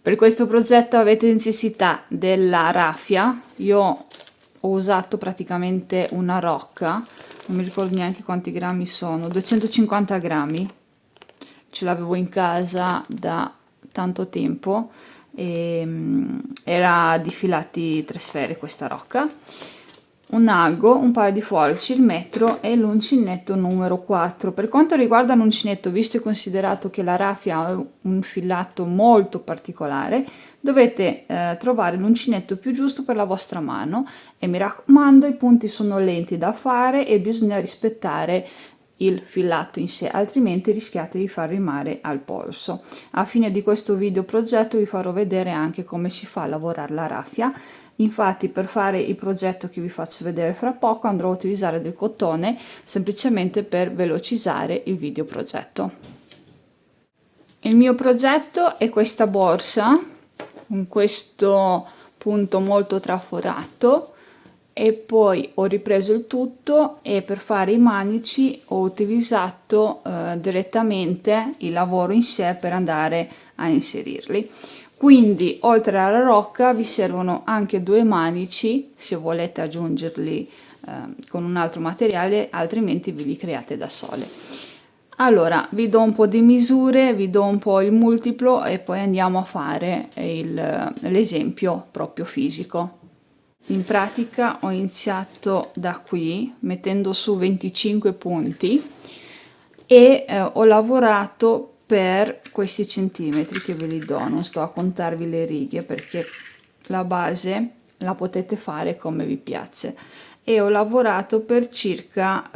Per questo progetto avete necessità della raffia. Io ho usato praticamente una rocca, non mi ricordo neanche quanti grammi sono, 250 grammi, ce l'avevo in casa da tanto tempo e era di filati 3 sfere questa rocca, un ago, un paio di forbici, il metro e l'uncinetto numero 4. Per quanto riguarda l'uncinetto, visto e considerato che la raffia ha un filato molto particolare, dovete trovare l'uncinetto più giusto per la vostra mano e mi raccomando, i punti sono lenti da fare e bisogna rispettare il filato in sé, altrimenti rischiate di far rimare al polso. A fine di questo video progetto vi farò vedere anche come si fa a lavorare la raffia. Infatti, per fare il progetto che vi faccio vedere fra poco andrò a utilizzare del cotone semplicemente per velocizzare il video progetto. Il mio progetto è questa borsa con questo punto molto traforato e poi ho ripreso il tutto e per fare i manici ho utilizzato direttamente il lavoro in sé per andare a inserirli. Quindi oltre alla rocca vi servono anche 2 manici se volete aggiungerli con un altro materiale, altrimenti ve li create da sole. Allora vi do un po' di misure, vi do un po' il multiplo e poi andiamo a fare l'esempio proprio fisico. In pratica ho iniziato da qui mettendo su 25 punti e ho lavorato per questi centimetri che ve li do, non sto a contarvi le righe perché la base la potete fare come vi piace, e ho lavorato per circa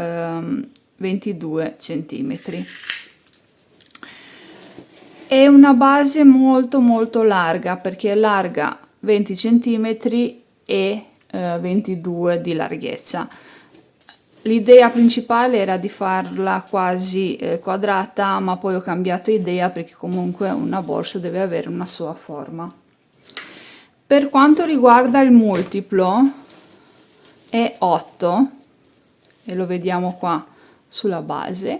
22 centimetri. È una base molto larga perché è larga 20 centimetri e 22 di larghezza. L'idea principale era di farla quasi quadrata, ma poi ho cambiato idea perché comunque una borsa deve avere una sua forma. Per quanto riguarda il multiplo è 8 e lo vediamo qua sulla base,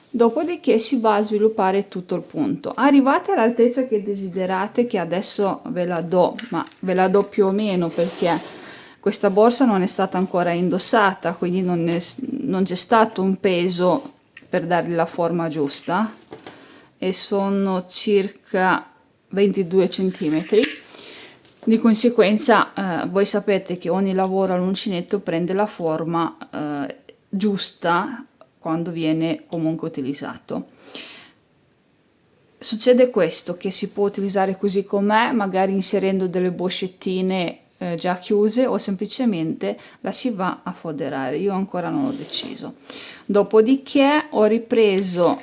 dopodiché si va a sviluppare tutto il punto. Arrivate all'altezza che desiderate, che adesso ve la do, ma ve la do più o meno perché questa borsa non è stata ancora indossata, quindi non c'è stato un peso per dargli la forma giusta, e sono circa 22 centimetri. Di conseguenza voi sapete che ogni lavoro all'uncinetto prende la forma giusta quando viene comunque utilizzato. Succede questo, che si può utilizzare così com'è, magari inserendo delle boscettine già chiuse, o semplicemente la si va a foderare. Io ancora non ho deciso. Dopodiché ho ripreso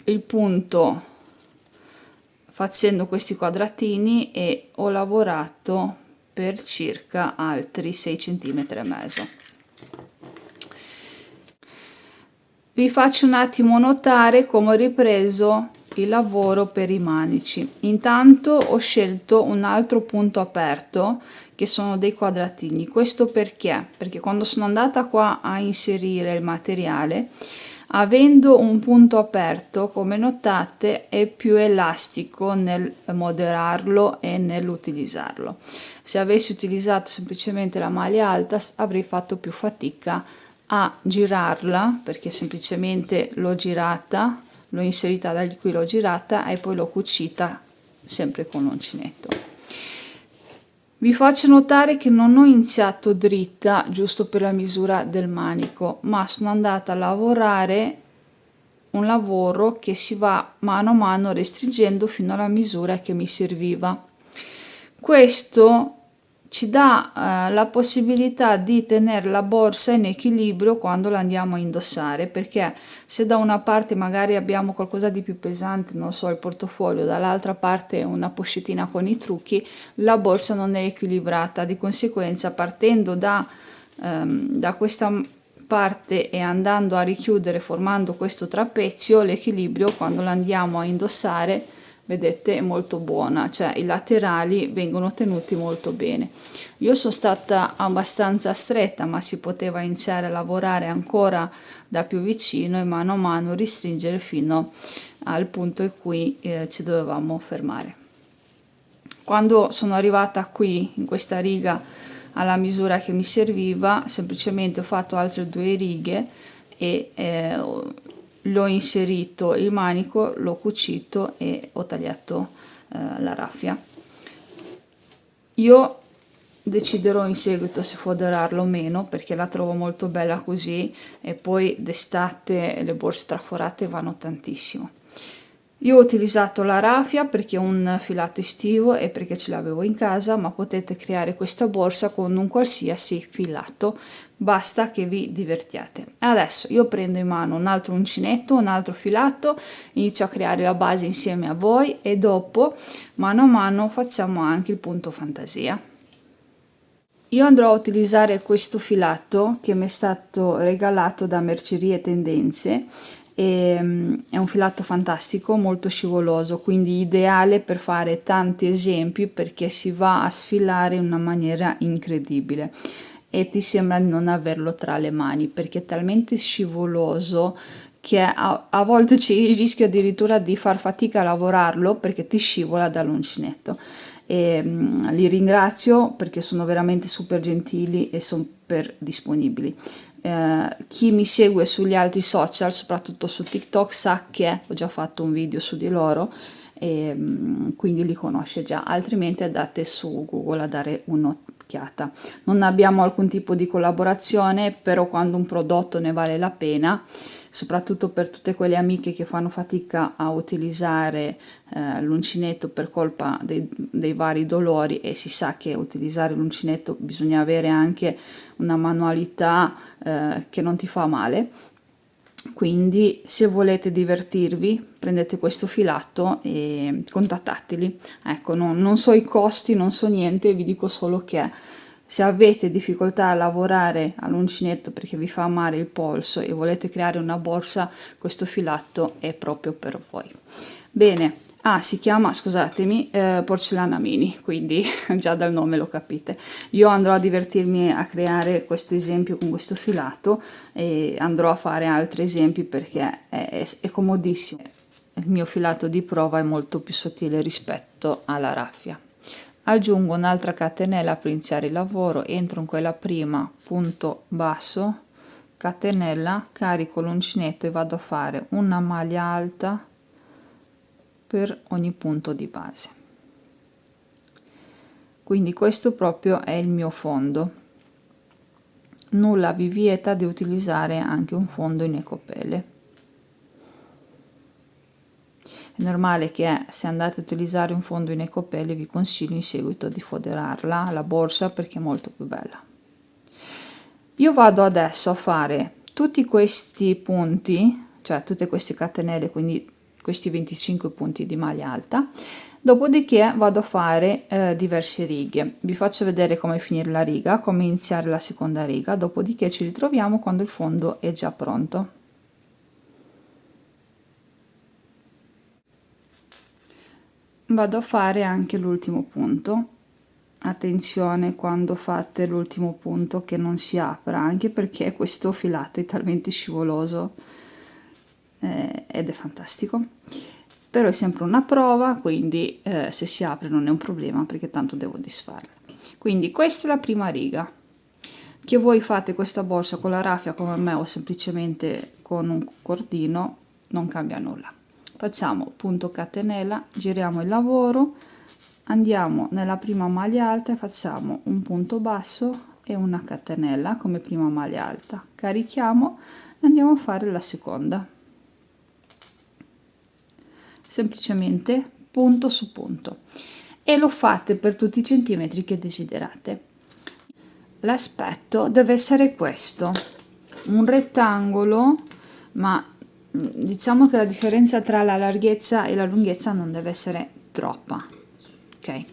il punto facendo questi quadratini e ho lavorato per circa altri 6 cm e mezzo. Vi faccio un attimo notare come ho ripreso il lavoro per i manici. Intanto ho scelto un altro punto aperto che sono dei quadratini. Questo perché? Perché quando sono andata qua a inserire il materiale, avendo un punto aperto, come notate, è più elastico nel moderarlo e nell'utilizzarlo. Se avessi utilizzato semplicemente la maglia alta avrei fatto più fatica a girarla, perché semplicemente l'ho girata, l'ho inserita da qui, l'ho girata e poi l'ho cucita sempre con l'uncinetto. Vi faccio notare che non ho iniziato dritta giusto per la misura del manico, ma sono andata a lavorare un lavoro che si va mano a mano restringendo fino alla misura che mi serviva. Questo ci dà la possibilità di tenere la borsa in equilibrio quando la andiamo a indossare, perché se da una parte magari abbiamo qualcosa di più pesante, non so, il portafoglio, dall'altra parte una pochettina con i trucchi, la borsa non è equilibrata. Di conseguenza, partendo da questa parte e andando a richiudere formando questo trapezio, l'equilibrio quando la andiamo a indossare, vedete, è molto buona, cioè i laterali vengono tenuti molto bene. Io sono stata abbastanza stretta, ma si poteva iniziare a lavorare ancora da più vicino e mano a mano restringere fino al punto in cui ci dovevamo fermare. Quando sono arrivata qui in questa riga alla misura che mi serviva, semplicemente ho fatto altre 2 righe e l'ho inserito il manico, l'ho cucito e ho tagliato la raffia. Io deciderò in seguito se foderarla o meno, perché la trovo molto bella così, e poi d'estate le borse traforate vanno tantissimo. Io ho utilizzato la raffia perché è un filato estivo e perché ce l'avevo in casa, ma potete creare questa borsa con un qualsiasi filato, basta che vi divertiate. Adesso io prendo in mano un altro uncinetto, un altro filato, inizio a creare la base insieme a voi e dopo mano a mano facciamo anche il punto fantasia. Io andrò a utilizzare questo filato che mi è stato regalato da Mercerie Tendenze. È un filato fantastico, molto scivoloso, quindi ideale per fare tanti esempi perché si va a sfilare in una maniera incredibile e ti sembra di non averlo tra le mani perché è talmente scivoloso che a volte c'è il rischio addirittura di far fatica a lavorarlo perché ti scivola dall'uncinetto. E li ringrazio perché sono veramente super gentili e super disponibili. Chi mi segue sugli altri social, soprattutto su TikTok, sa che ho già fatto un video su di loro e quindi li conosce già, altrimenti andate su Google a dare un'occhiata. Non abbiamo alcun tipo di collaborazione, però quando un prodotto ne vale la pena, soprattutto per tutte quelle amiche che fanno fatica a utilizzare l'uncinetto per colpa dei vari dolori, e si sa che utilizzare l'uncinetto bisogna avere anche una manualità che non ti fa male. Quindi se volete divertirvi prendete questo filato e contattateli. Ecco, non so i costi, non so niente, vi dico solo che se avete difficoltà a lavorare all'uncinetto perché vi fa male il polso e volete creare una borsa, questo filato è proprio per voi. Bene, si chiama, scusatemi, porcellana mini, quindi già dal nome lo capite. Io andrò a divertirmi a creare questo esempio con questo filato e andrò a fare altri esempi perché è comodissimo. Il mio filato di prova è molto più sottile rispetto alla raffia. Aggiungo un'altra catenella per iniziare il lavoro, entro in quella prima, punto basso, catenella, carico l'uncinetto e vado a fare una maglia alta per ogni punto di base. Quindi questo proprio è il mio fondo. Nulla vi vieta di utilizzare anche un fondo in ecopelle. È normale che se andate a utilizzare un fondo in ecopelle vi consiglio in seguito di foderarla la borsa perché è molto più bella. Io vado adesso a fare tutti questi punti, cioè tutte queste catenelle, quindi questi 25 punti di maglia alta, dopodiché vado a fare diverse righe. Vi faccio vedere come finire la riga, come iniziare la seconda riga, dopodiché ci ritroviamo quando il fondo è già pronto. Vado a fare anche l'ultimo punto. Attenzione quando fate l'ultimo punto che non si apra, anche perché questo filato è talmente scivoloso ed è fantastico, però è sempre una prova, quindi se si apre non è un problema perché tanto devo disfarla. Quindi questa è la prima riga. Che voi fate questa borsa con la raffia come me o semplicemente con un cordino non cambia nulla. Facciamo punto catenella, giriamo il lavoro, andiamo nella prima maglia alta e facciamo un punto basso e una catenella come prima maglia alta, carichiamo e andiamo a fare la seconda, semplicemente punto su punto, e lo fate per tutti i centimetri che desiderate. L'aspetto deve essere questo, un rettangolo, ma diciamo che la differenza tra la larghezza e la lunghezza non deve essere troppa. Ok,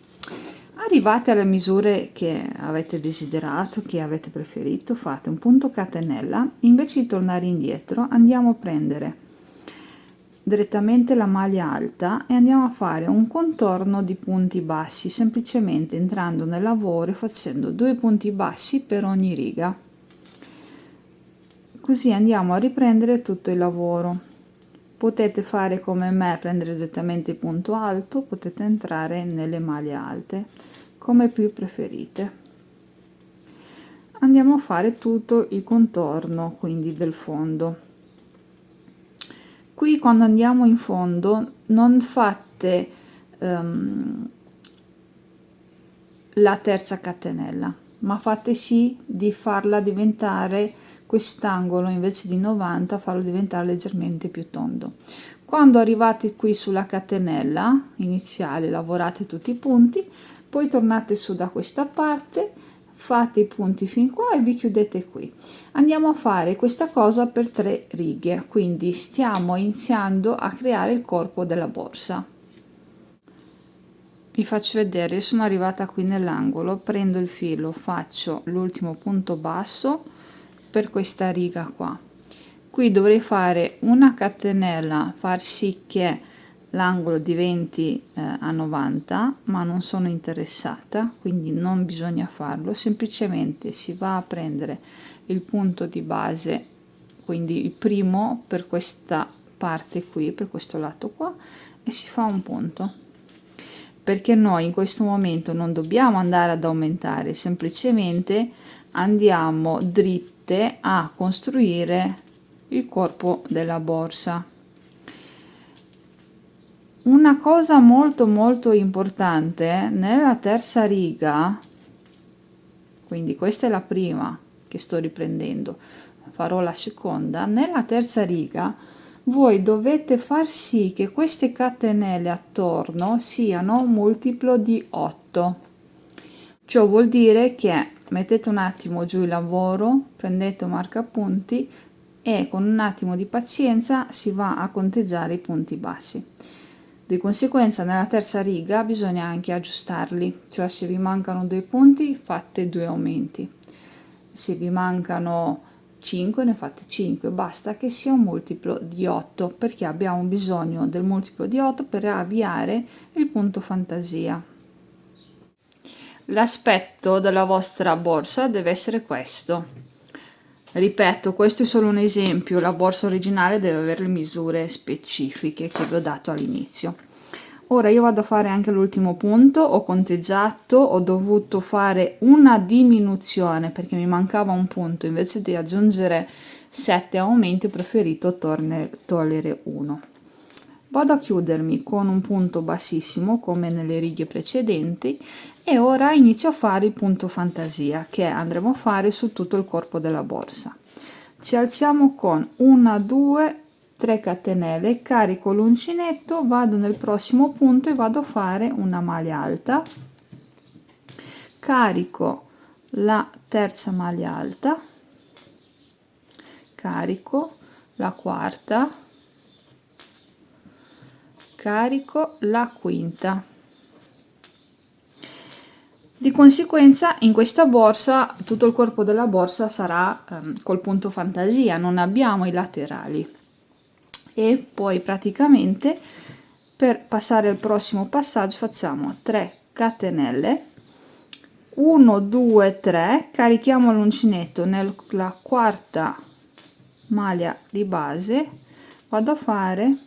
arrivate alle misure che avete desiderato, che avete preferito, fate un punto catenella, invece di tornare indietro andiamo a prendere direttamente la maglia alta e andiamo a fare un contorno di punti bassi, semplicemente entrando nel lavoro e facendo 2 punti bassi per ogni riga, così andiamo a riprendere tutto il lavoro. Potete fare come me, prendere direttamente il punto alto, potete entrare nelle maglie alte, come più preferite. Andiamo a fare tutto il contorno, quindi del fondo. Qui quando andiamo in fondo non fate la terza catenella, ma fate sì di farla diventare quest'angolo, invece di 90 farlo diventare leggermente più tondo. Quando arrivate qui sulla catenella iniziale, lavorate tutti i punti, poi tornate su da questa parte, fate i punti fin qua e vi chiudete qui. Andiamo a fare questa cosa per 3 righe, quindi stiamo iniziando a creare il corpo della borsa. Vi faccio vedere, sono arrivata qui nell'angolo, prendo il filo, faccio l'ultimo punto basso per questa riga qua. Qui dovrei fare una catenella, far sì che l'angolo diventi a 90, ma non sono interessata, quindi non bisogna farlo, semplicemente si va a prendere il punto di base, quindi il primo per questa parte qui, per questo lato qua, e si fa un punto, perché noi in questo momento non dobbiamo andare ad aumentare, semplicemente andiamo dritte a costruire il corpo della borsa. Una cosa molto importante nella terza riga, quindi questa è la prima che sto riprendendo, farò la seconda. Nella terza riga voi dovete far sì che queste catenelle attorno siano un multiplo di 8. Ciò vuol dire che mettete un attimo giù il lavoro, prendete un marcapunti e con un attimo di pazienza si va a conteggiare i punti bassi. Di conseguenza nella terza riga bisogna anche aggiustarli, cioè se vi mancano 2 punti fate 2 aumenti, se vi mancano 5 ne fate 5, basta che sia un multiplo di 8, perché abbiamo bisogno del multiplo di 8 per avviare il punto fantasia. L'aspetto della vostra borsa deve essere questo. Ripeto, questo è solo un esempio, la borsa originale deve avere le misure specifiche che vi ho dato all'inizio. Ora io vado a fare anche l'ultimo punto, ho conteggiato, ho dovuto fare una diminuzione perché mi mancava un punto, invece di aggiungere 7 aumenti ho preferito togliere 1. Vado a chiudermi con un punto bassissimo come nelle righe precedenti e ora inizio a fare il punto fantasia che andremo a fare su tutto il corpo della borsa. Ci alziamo con 1, 2, 3 catenelle, carico l'uncinetto, vado nel prossimo punto e vado a fare una maglia alta, carico la terza maglia alta, carico la quarta, carico la quinta. Di conseguenza in questa borsa tutto il corpo della borsa sarà col punto fantasia, non abbiamo i laterali. E poi praticamente per passare al prossimo passaggio facciamo 3 catenelle, 1, 2, 3, carichiamo l'uncinetto nella quarta maglia di base, vado a fare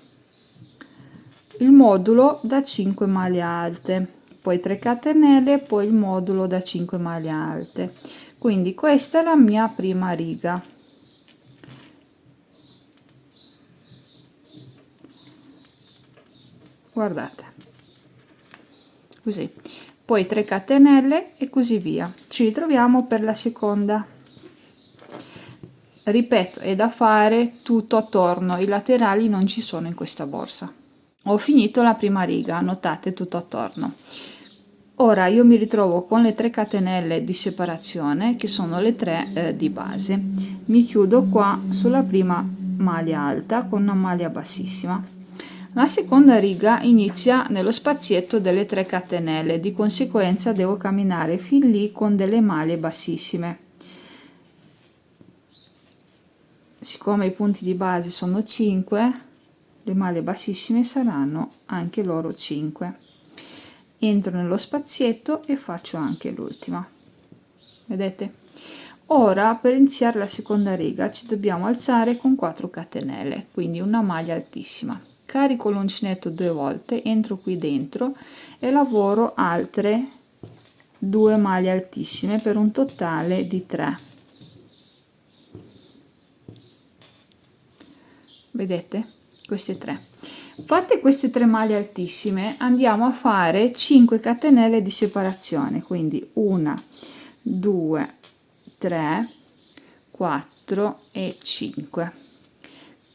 il modulo da 5 maglie alte, poi 3 catenelle, poi il modulo da 5 maglie alte. Quindi questa è la mia prima riga. Guardate, così, poi 3 catenelle e così via. Ci ritroviamo per la seconda. Ripeto, è da fare tutto attorno, i laterali non ci sono in questa borsa. Ho finito la prima riga, notate tutto attorno. Ora io mi ritrovo con le 3 catenelle di separazione che sono le 3 di base. Mi chiudo qua sulla prima maglia alta con una maglia bassissima. La seconda riga inizia nello spazietto delle 3 catenelle, di conseguenza devo camminare fin lì con delle maglie bassissime. Siccome i punti di base sono 5, le maglie bassissime saranno anche loro 5. Entro nello spazietto e faccio anche l'ultima. Vedete? Ora per iniziare la seconda riga ci dobbiamo alzare con 4 catenelle, quindi una maglia altissima. Carico l'uncinetto 2 volte, entro qui dentro e lavoro altre 2 maglie altissime per un totale di 3. Vedete? Queste 3. Fatte queste 3 maglie altissime andiamo a fare 5 catenelle di separazione, quindi 1, 2, 3, 4 e 5.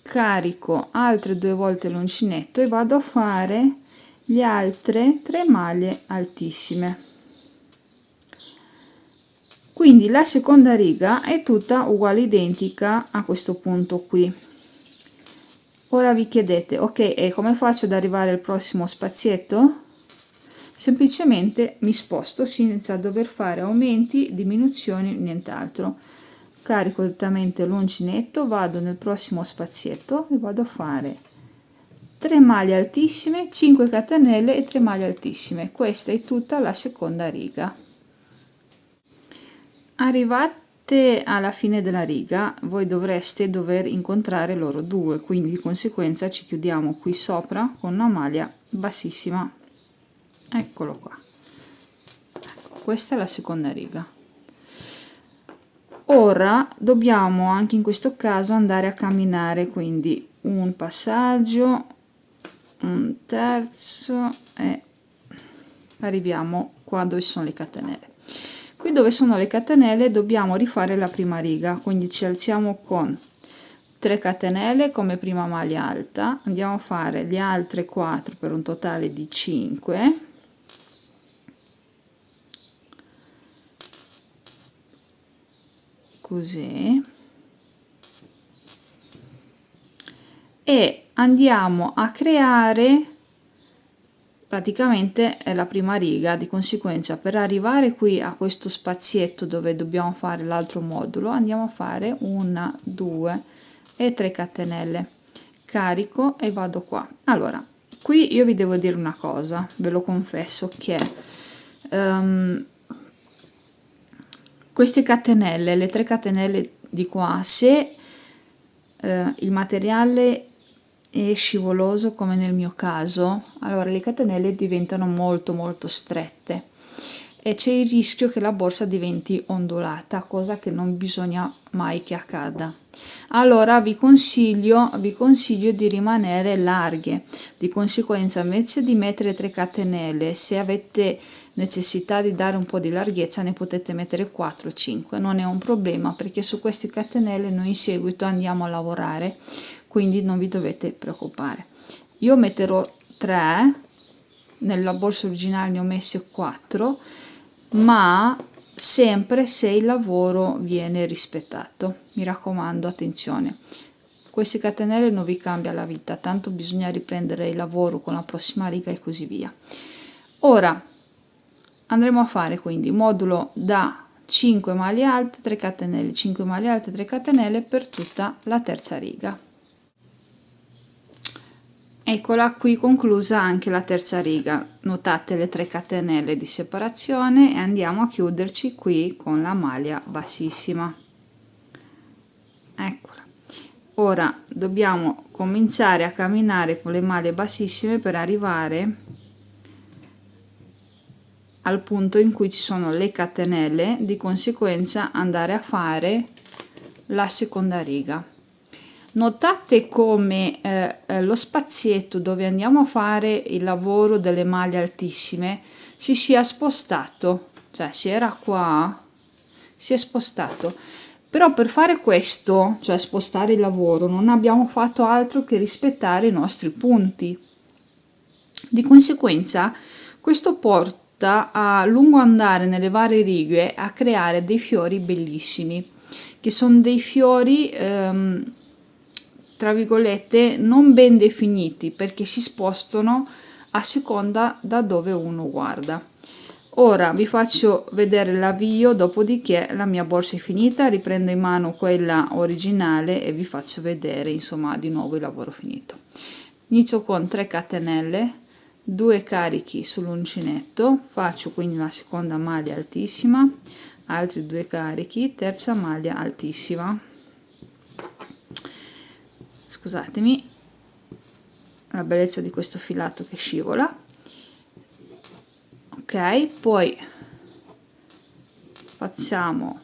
Carico altre 2 volte l'uncinetto e vado a fare le altre 3 maglie altissime. Quindi la seconda riga è tutta uguale, identica a questo punto qui. Ora vi chiedete, ok, e come faccio ad arrivare al prossimo spazietto? Semplicemente mi sposto senza dover fare aumenti, diminuzioni, nient'altro. Carico direttamente l'uncinetto, vado nel prossimo spazietto e vado a fare 3 maglie altissime, 5 catenelle e 3 maglie altissime. Questa è tutta la seconda riga. Arrivate alla fine della riga voi dovreste incontrare loro due, quindi di conseguenza ci chiudiamo qui sopra con una maglia bassissima. Eccolo qua. Questa è la seconda riga. Ora dobbiamo anche in questo caso andare a camminare, quindi un passaggio, un terzo e arriviamo qua dove sono le catenelle. Qui dove sono le catenelle dobbiamo rifare la prima riga, quindi ci alziamo con 3 catenelle come prima maglia alta, andiamo a fare le altre 4 per un totale di 5, così, e andiamo a creare praticamente è la prima riga. Di conseguenza per arrivare qui a questo spazietto dove dobbiamo fare l'altro modulo andiamo a fare 1, 2 e 3 catenelle, carico e vado qua. Allora qui io vi devo dire una cosa, ve lo confesso, che queste catenelle, le 3 catenelle di qua, se il materiale è scivoloso come nel mio caso, allora le catenelle diventano molto strette e c'è il rischio che la borsa diventi ondulata, cosa che non bisogna mai che accada. Allora vi consiglio di rimanere larghe. Di conseguenza invece di mettere 3 catenelle, se avete necessità di dare un po' di larghezza ne potete mettere 4 o 5, non è un problema, perché su queste catenelle noi in seguito andiamo a lavorare, quindi non vi dovete preoccupare. Io metterò 3, nella borsa originale ne ho messe 4, ma sempre se il lavoro viene rispettato. Mi raccomando, attenzione, queste catenelle non vi cambia la vita, tanto bisogna riprendere il lavoro con la prossima riga e così via. Ora andremo a fare quindi modulo da 5 maglie alte, 3 catenelle, 5 maglie alte, 3 catenelle per tutta la terza riga. Eccola qui conclusa anche la terza riga. Notate le 3 catenelle di separazione e andiamo a chiuderci qui con la maglia bassissima. Eccola. Ora dobbiamo cominciare a camminare con le maglie bassissime per arrivare al punto in cui ci sono le catenelle, di conseguenza andare a fare la seconda riga. Notate come lo spazietto dove andiamo a fare il lavoro delle maglie altissime si sia spostato, cioè se era qua si è spostato, però per fare questo, cioè spostare il lavoro, non abbiamo fatto altro che rispettare i nostri punti. Di conseguenza questo porta a lungo andare nelle varie righe a creare dei fiori bellissimi, che sono dei fiori tra virgolette non ben definiti, perché si spostano a seconda da dove uno guarda. Ora vi faccio vedere l'avvio, dopodiché la mia borsa è finita, riprendo in mano quella originale e vi faccio vedere insomma di nuovo il lavoro finito. Inizio con 3 catenelle, 2 carichi sull'uncinetto, faccio quindi la seconda maglia altissima, altri 2 carichi, terza maglia altissima. Scusatemi la bellezza di questo filato che scivola. Ok, poi facciamo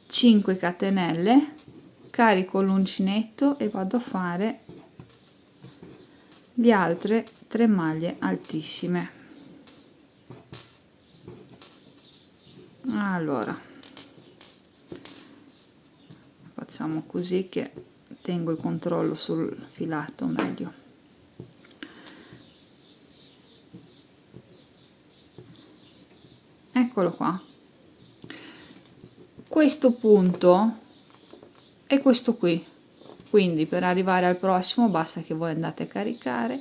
5 catenelle, carico l'uncinetto e vado a fare le altre 3 maglie altissime. Allora facciamo così che tengo il controllo sul filato meglio. Eccolo qua. Questo punto è questo qui, quindi per arrivare al prossimo basta che voi andate a caricare,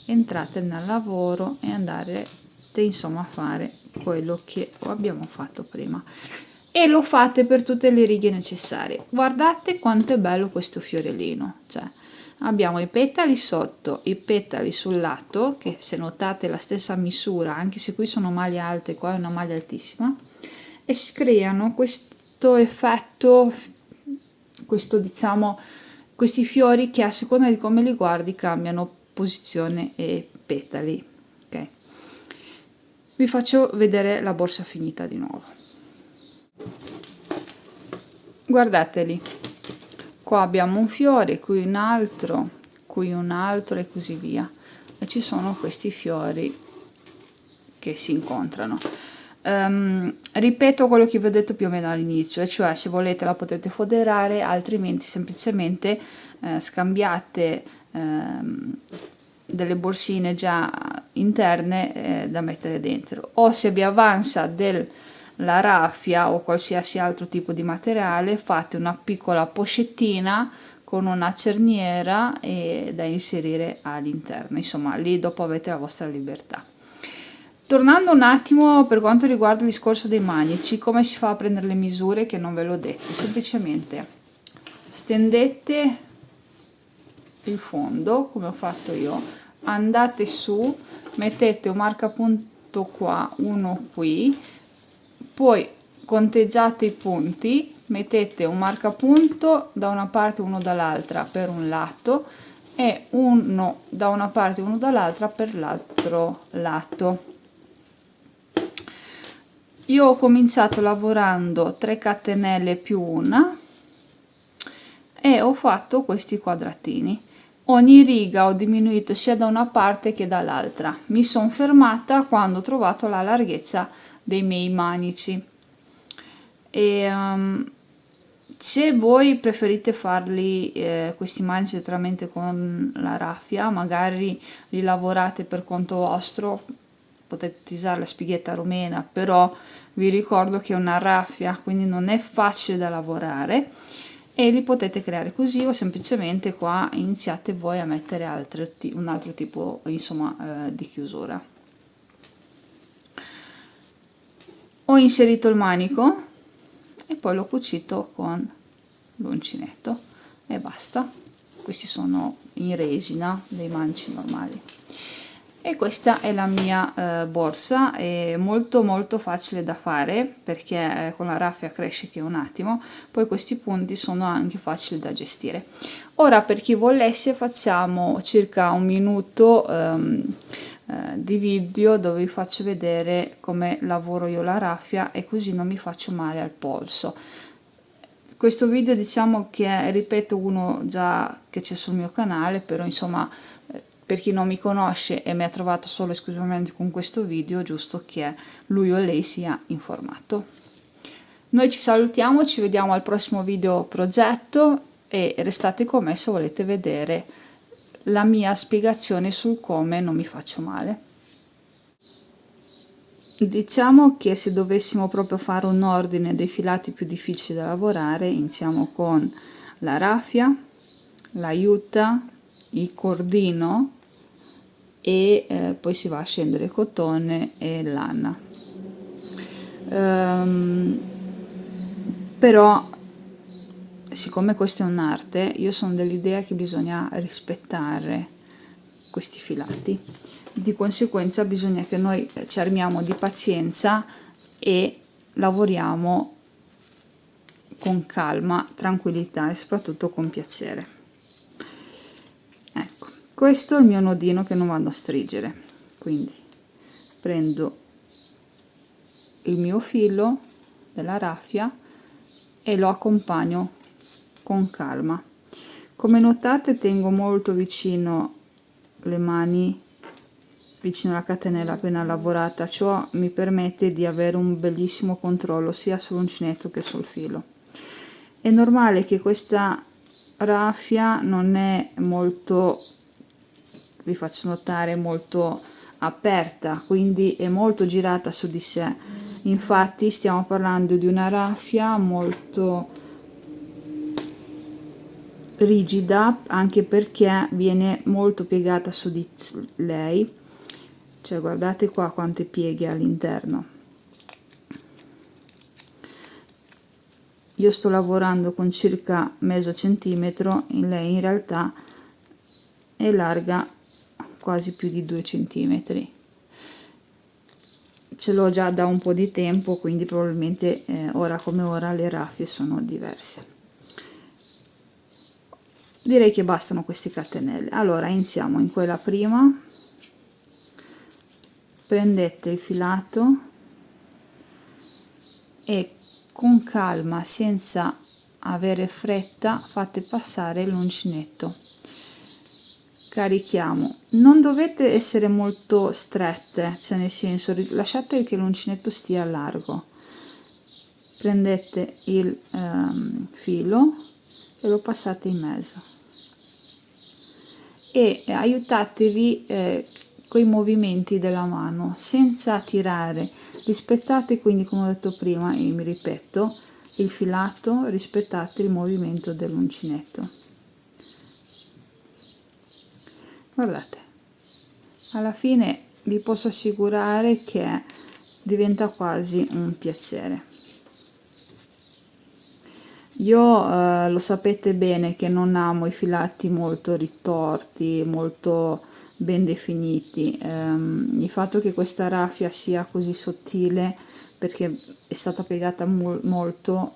entrate nel lavoro e andate insomma a fare quello che abbiamo fatto prima, e lo fate per tutte le righe necessarie. Guardate quanto è bello questo fiorellino, cioè abbiamo i petali sotto, i petali sul lato, che se notate la stessa misura, anche se qui sono maglie alte, qua è una maglia altissima, e si creano questo effetto, questo diciamo, questi fiori che a seconda di come li guardi cambiano posizione e petali. Ok, vi faccio vedere la borsa finita di nuovo. Guardateli, qua abbiamo un fiore, qui un altro e così via, e ci sono questi fiori che si incontrano. Ripeto quello che vi ho detto più o meno all'inizio, e cioè se volete la potete foderare, altrimenti semplicemente scambiate delle borsine già interne da mettere dentro, o se vi avanza la raffia o qualsiasi altro tipo di materiale, fate una piccola pochettina con una cerniera da inserire all'interno. Insomma, lì dopo avete la vostra libertà. Tornando un attimo per quanto riguarda il discorso dei manici, come si fa a prendere le misure, che non ve l'ho detto, semplicemente stendete il fondo come ho fatto io, andate su, mettete un marcapunto qua, uno qui, poi conteggiate i punti, mettete un marcapunto da una parte, uno dall'altra per un lato, e uno da una parte, uno dall'altra per l'altro lato. Io ho cominciato lavorando 3 catenelle più una e ho fatto questi quadratini. Ogni riga ho diminuito sia da una parte che dall'altra. Mi sono fermata quando ho trovato la larghezza dei miei manici. E se voi preferite farli questi manici direttamente con la raffia, magari li lavorate per conto vostro, potete utilizzare la spighetta rumena, però vi ricordo che è una raffia, quindi non è facile da lavorare, e li potete creare così, o semplicemente qua iniziate voi a mettere un altro tipo insomma di chiusura. Ho inserito il manico e poi l'ho cucito con l'uncinetto e basta. Questi sono in resina, dei manici normali. E questa è la mia borsa, è molto facile da fare perché con la raffia cresce che un attimo, poi questi punti sono anche facili da gestire. Ora, per chi volesse, facciamo circa un minuto di video dove vi faccio vedere come lavoro io la raffia, e così non mi faccio male al polso. Questo video diciamo che è, ripeto, uno già che c'è sul mio canale, però insomma per chi non mi conosce e mi ha trovato solo esclusivamente con questo video, giusto che lui o lei sia informato. Noi ci salutiamo, ci vediamo al prossimo video progetto, e restate con me se volete vedere la mia spiegazione sul come non mi faccio male. Diciamo che se dovessimo proprio fare un ordine dei filati più difficili da lavorare, iniziamo con la raffia, la juta, il cordino, e poi si va a scendere il cotone e l'anna. Però siccome questa è un'arte, io sono dell'idea che bisogna rispettare questi filati, di conseguenza bisogna che noi ci armiamo di pazienza e lavoriamo con calma, tranquillità e soprattutto con piacere. Ecco, questo è il mio nodino che non vado a stringere, quindi prendo il mio filo della raffia e lo accompagno con calma. Come notate tengo molto vicino le mani, vicino alla catenella appena lavorata, ciò mi permette di avere un bellissimo controllo sia sull'uncinetto che sul filo. È normale che questa raffia non è molto, vi faccio notare, molto aperta, quindi è molto girata su di sé. Infatti stiamo parlando di una raffia molto rigida, anche perché viene molto piegata su di lei, cioè guardate qua quante pieghe all'interno. Io sto lavorando con circa mezzo centimetro, lei in realtà è larga quasi più di 2 centimetri. Ce l'ho già da un po' di tempo, quindi probabilmente ora come ora le raffie sono diverse. Direi che bastano queste catenelle. Allora iniziamo in quella prima, prendete il filato e con calma, senza avere fretta, fate passare l'uncinetto. Carichiamo, non dovete essere molto strette, cioè nel senso lasciate che l'uncinetto stia largo. Prendete il filo e lo passate in mezzo e aiutatevi con i movimenti della mano senza tirare. Rispettate quindi, come ho detto prima e mi ripeto, il filato, rispettate il movimento dell'uncinetto. Guardate, alla fine vi posso assicurare che diventa quasi un piacere. Io lo sapete bene che non amo i filati molto ritorti, molto ben definiti. Il fatto che questa raffia sia così sottile, perché è stata piegata molto,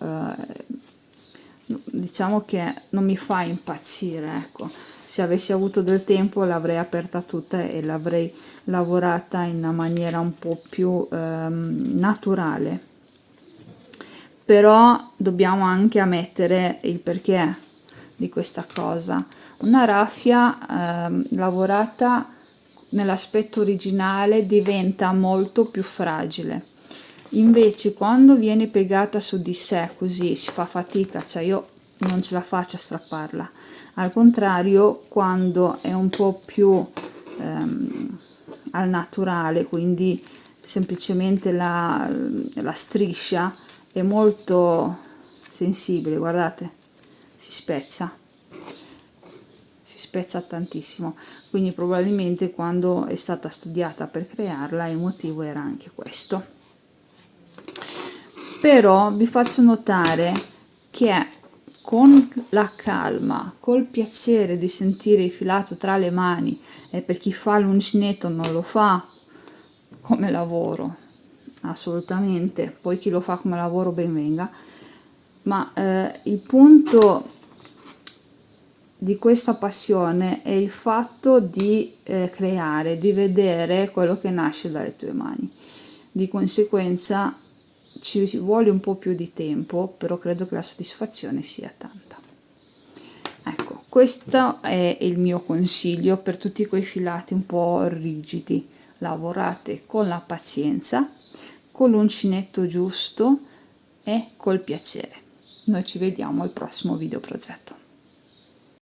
diciamo che non mi fa impazzire, ecco. Se avessi avuto del tempo l'avrei aperta tutta e l'avrei lavorata in una maniera un po' più naturale. Però dobbiamo anche ammettere il perché di questa cosa. Una raffia lavorata nell'aspetto originale diventa molto più fragile, invece quando viene piegata su di sé così si fa fatica, cioè io non ce la faccio a strapparla. Al contrario, quando è un po' più al naturale, quindi semplicemente la striscia è molto sensibile, guardate, si spezza tantissimo, quindi probabilmente quando è stata studiata per crearla il motivo era anche questo. Però vi faccio notare che con la calma, col piacere di sentire il filato tra le mani, e per chi fa l'uncinetto non lo fa come lavoro, assolutamente, poi chi lo fa come lavoro ben venga, ma il punto di questa passione è il fatto di creare, di vedere quello che nasce dalle tue mani. Di conseguenza ci vuole un po' più di tempo, però credo che la soddisfazione sia tanta. Ecco, questo è il mio consiglio per tutti quei filati un po' rigidi. Lavorate con la pazienza, con l'uncinetto giusto e col piacere. Noi ci vediamo al prossimo video progetto.